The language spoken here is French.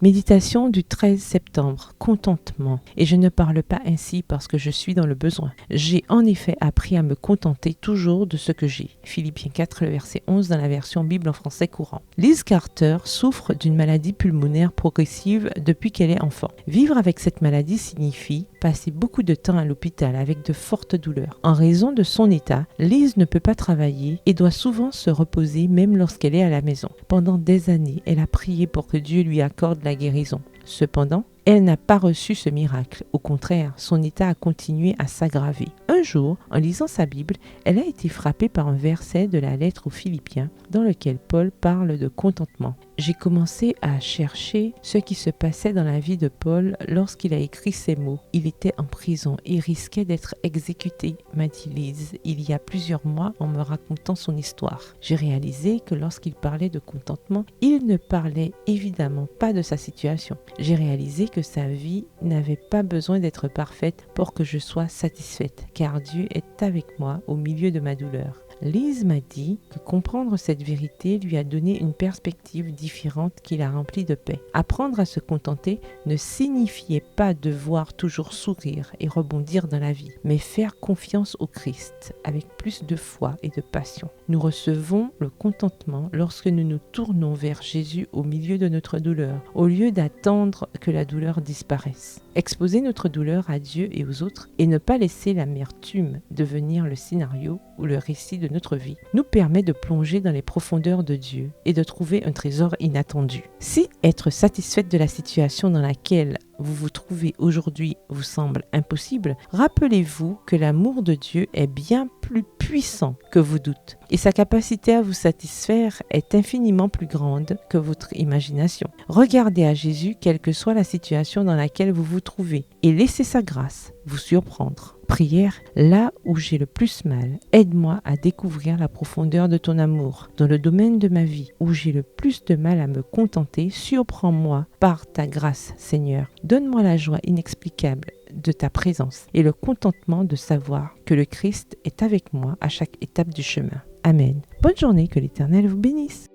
Méditation du 13 septembre, contentement. Et je ne parle pas ainsi parce que je suis dans le besoin. J'ai en effet appris à me contenter toujours de ce que j'ai. Philippiens 4, le verset 11 dans la version Bible en français courant. Liz Carter souffre d'une maladie pulmonaire progressive depuis qu'elle est enfant. Vivre avec cette maladie signifie passer beaucoup de temps à l'hôpital avec de fortes douleurs. En raison de son état, Liz ne peut pas travailler et doit souvent se reposer même lorsqu'elle est à la maison. Pendant des années, elle a prié pour que Dieu lui accorde la guérison. Cependant, elle n'a pas reçu ce miracle. Au contraire, son état a continué à s'aggraver. Un jour, en lisant sa Bible, elle a été frappée par un verset de la lettre aux Philippiens dans lequel Paul parle de contentement. J'ai commencé à chercher ce qui se passait dans la vie de Paul lorsqu'il a écrit ces mots. Il était en prison et risquait d'être exécuté, m'a dit Liz, il y a plusieurs mois en me racontant son histoire. J'ai réalisé que lorsqu'il parlait de contentement, il ne parlait évidemment pas de sa situation. J'ai réalisé que sa vie n'avait pas besoin d'être parfaite pour que je sois satisfaite, car Dieu est avec moi au milieu de ma douleur. Liz m'a dit que comprendre cette vérité lui a donné une perspective différente qui l'a remplie de paix. Apprendre à se contenter ne signifiait pas devoir toujours sourire et rebondir dans la vie, mais faire confiance au Christ avec plus de foi et de passion. Nous recevons le contentement lorsque nous nous tournons vers Jésus au milieu de notre douleur, au lieu d'attendre que la douleur disparaisse. Exposer notre douleur à Dieu et aux autres et ne pas laisser l'amertume devenir le scénario ou le récit de notre vie nous permet de plonger dans les profondeurs de Dieu et de trouver un trésor inattendu. Si être satisfaite de la situation dans laquelle vous vous trouvez aujourd'hui vous semble impossible, rappelez-vous que l'amour de Dieu est bien plus puissant que vos doutes et sa capacité à vous satisfaire est infiniment plus grande que votre imagination. Regardez à Jésus quelle que soit la situation dans laquelle vous vous trouvez et laissez sa grâce vous surprendre. Prière, là où j'ai le plus mal, aide-moi à découvrir la profondeur de ton amour. Dans le domaine de ma vie où j'ai le plus de mal à me contenter, surprends-moi par ta grâce, Seigneur. Donne-moi la joie inexplicable de ta présence et le contentement de savoir que le Christ est avec moi à chaque étape du chemin. Amen. Bonne journée, que l'Éternel vous bénisse.